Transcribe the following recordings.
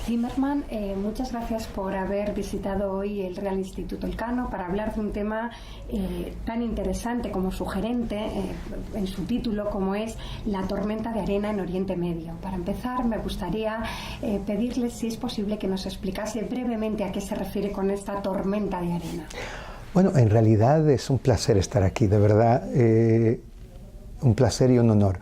Zimmerman, muchas gracias por haber visitado hoy el Real Instituto Elcano para hablar de un tema tan interesante como sugerente en su título, como es la tormenta de arena en Oriente Medio. Para empezar, me gustaría pedirle si es posible que nos explicase brevemente a qué se refiere con esta tormenta de arena. Bueno, en realidad es un placer estar aquí, de verdad, un placer y un honor.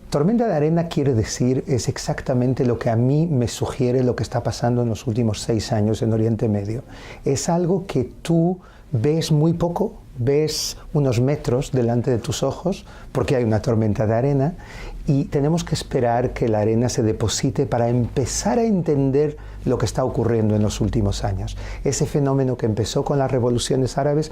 Tormenta de arena quiere decir, es exactamente lo que a mí me sugiere lo que está pasando en los últimos 6 años en Oriente Medio. Es algo que tú ves muy poco, ves unos metros delante de tus ojos porque hay una tormenta de arena y tenemos que esperar que la arena se deposite para empezar a entender lo que está ocurriendo en los últimos años. Ese fenómeno que empezó con las revoluciones árabes,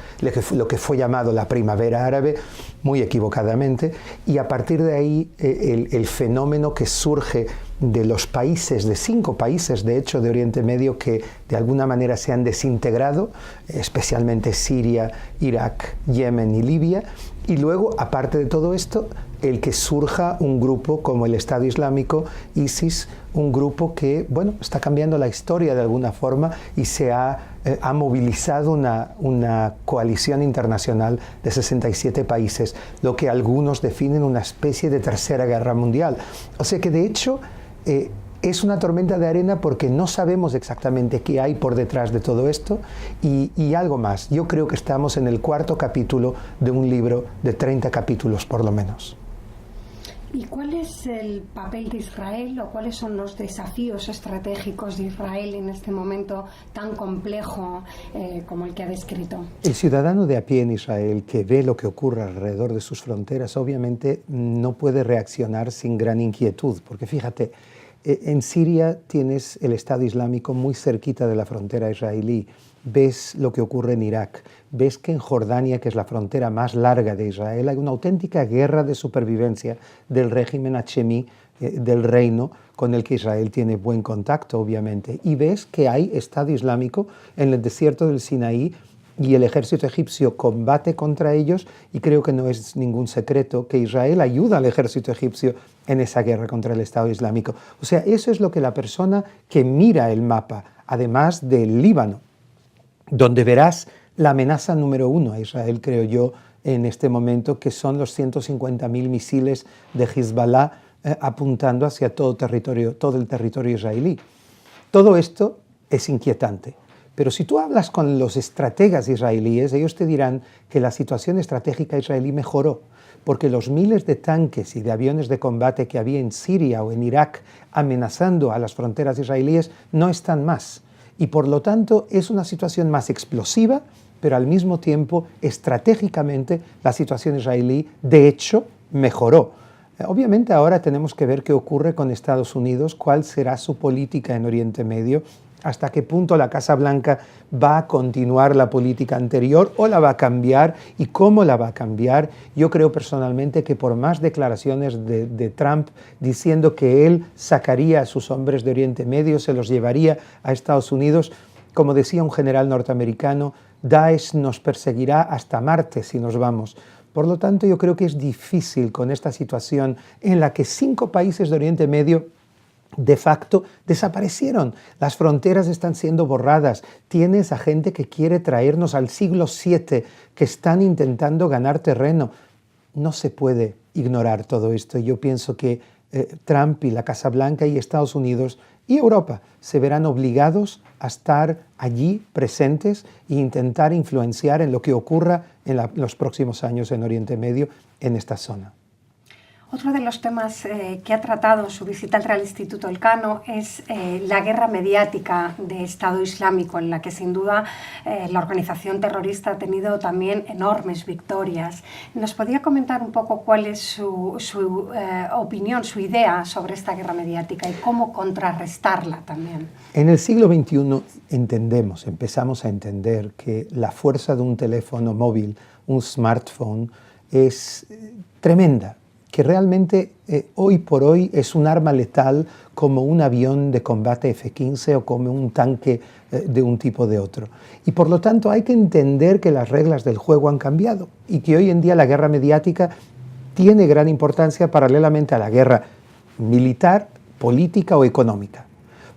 lo que fue llamado la primavera árabe, muy equivocadamente, y a partir de ahí el fenómeno que surge de los países, de 5 países de hecho de Oriente Medio que de alguna manera se han desintegrado, especialmente Siria, Irak, Yemen y Libia, y luego, aparte de todo esto, el que surja un grupo como el Estado Islámico, ISIS, un grupo que, bueno, está cambiando la historia de alguna forma y se ha movilizado una coalición internacional de 67 países, lo que algunos definen una especie de tercera guerra mundial. O sea que, de hecho, es una tormenta de arena porque no sabemos exactamente qué hay por detrás de todo esto y algo más. Yo creo que estamos en el 4º capítulo de un libro de 30 capítulos por lo menos. ¿Y cuál es el papel de Israel o cuáles son los desafíos estratégicos de Israel en este momento tan complejo como el que ha descrito? El ciudadano de a pie en Israel que ve lo que ocurre alrededor de sus fronteras obviamente no puede reaccionar sin gran inquietud, porque fíjate, en Siria tienes el Estado Islámico muy cerquita de la frontera israelí, ves lo que ocurre en Irak, ves que en Jordania, que es la frontera más larga de Israel, hay una auténtica guerra de supervivencia del régimen hachemí, del reino con el que Israel tiene buen contacto, obviamente, y ves que hay Estado Islámico en el desierto del Sinaí y el ejército egipcio combate contra ellos y creo que no es ningún secreto que Israel ayuda al ejército egipcio en esa guerra contra el Estado Islámico. O sea, eso es lo que la persona que mira el mapa, además del Líbano, donde verás la amenaza número 1 a Israel, creo yo, en este momento, que son los 150.000 misiles de Hezbollah apuntando hacia todo el territorio israelí. Todo esto es inquietante. Pero si tú hablas con los estrategas israelíes, ellos te dirán que la situación estratégica israelí mejoró, porque los miles de tanques y de aviones de combate que había en Siria o en Irak amenazando a las fronteras israelíes no están más. Y por lo tanto es una situación más explosiva, pero al mismo tiempo estratégicamente la situación israelí de hecho mejoró. Obviamente ahora tenemos que ver qué ocurre con Estados Unidos, cuál será su política en Oriente Medio, hasta qué punto la Casa Blanca va a continuar la política anterior o la va a cambiar y cómo la va a cambiar. Yo creo personalmente que por más declaraciones de Trump diciendo que él sacaría a sus hombres de Oriente Medio, se los llevaría a Estados Unidos, como decía un general norteamericano, Daesh nos perseguirá hasta Marte si nos vamos. Por lo tanto, yo creo que es difícil con esta situación en la que 5 países de Oriente Medio de facto desaparecieron. Las fronteras están siendo borradas. Tienes a gente que quiere traernos al siglo VII, que están intentando ganar terreno. No se puede ignorar todo esto. Yo pienso que Trump y la Casa Blanca y Estados Unidos y Europa se verán obligados a estar allí presentes e intentar influenciar en lo que ocurra en los próximos años en Oriente Medio, en esta zona. Otro de los temas que ha tratado en su visita al Real Instituto Elcano es la guerra mediática de Estado Islámico, en la que sin duda la organización terrorista ha tenido también enormes victorias. ¿Nos podría comentar un poco cuál es su opinión, su idea sobre esta guerra mediática y cómo contrarrestarla también? En el siglo XXI empezamos a entender que la fuerza de un teléfono móvil, un smartphone, es tremenda, que realmente hoy por hoy es un arma letal como un avión de combate F-15 o como un tanque de un tipo de otro. Y por lo tanto hay que entender que las reglas del juego han cambiado y que hoy en día la guerra mediática tiene gran importancia paralelamente a la guerra militar, política o económica.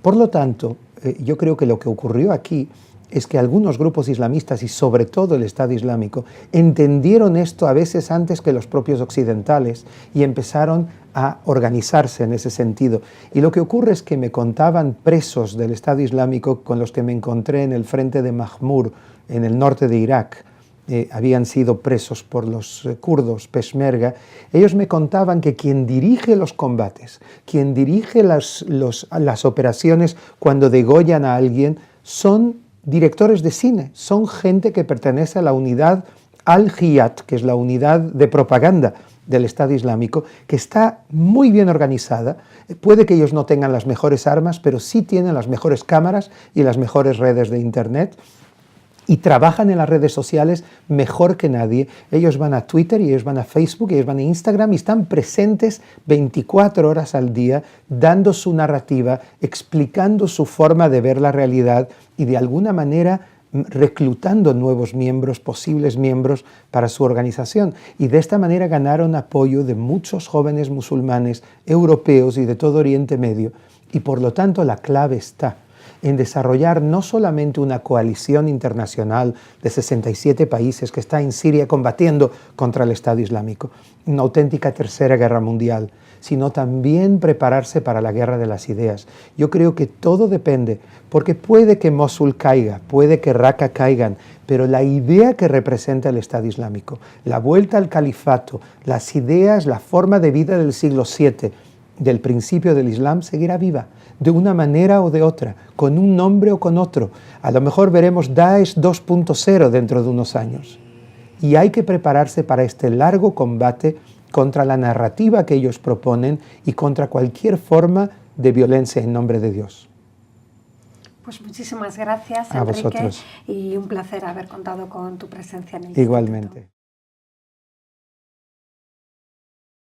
Por lo tanto, yo creo que lo que ocurrió aquí es que algunos grupos islamistas y sobre todo el Estado Islámico entendieron esto a veces antes que los propios occidentales y empezaron a organizarse en ese sentido. Y lo que ocurre es que me contaban presos del Estado Islámico con los que me encontré en el frente de Mahmur, en el norte de Irak, habían sido presos por los kurdos, peshmerga. Ellos me contaban que quien dirige los combates, quien dirige las operaciones cuando degollan a alguien, son directores de cine, son gente que pertenece a la unidad Al-Jihad, que es la unidad de propaganda del Estado Islámico, que está muy bien organizada. Puede que ellos no tengan las mejores armas, pero sí tienen las mejores cámaras y las mejores redes de Internet, y trabajan en las redes sociales mejor que nadie. Ellos van a Twitter, y ellos van a Facebook, y ellos van a Instagram, y están presentes 24 horas al día, dando su narrativa, explicando su forma de ver la realidad y de alguna manera reclutando nuevos miembros, posibles miembros para su organización. Y de esta manera ganaron apoyo de muchos jóvenes musulmanes, europeos y de todo Oriente Medio. Y por lo tanto la clave está en desarrollar no solamente una coalición internacional de 67 países que está en Siria combatiendo contra el Estado Islámico, una auténtica tercera guerra mundial, sino también prepararse para la guerra de las ideas. Yo creo que todo depende, porque puede que Mosul caiga, puede que Raqqa caigan, pero la idea que representa el Estado Islámico, la vuelta al califato, las ideas, la forma de vida del siglo VII, del principio del Islam, seguirá viva, de una manera o de otra, con un nombre o con otro. A lo mejor veremos Daesh 2.0 dentro de unos años. Y hay que prepararse para este largo combate contra la narrativa que ellos proponen y contra cualquier forma de violencia en nombre de Dios. Pues muchísimas gracias, a Enrique, vosotros. Y un placer haber contado con tu presencia en el Igualmente. Instituto.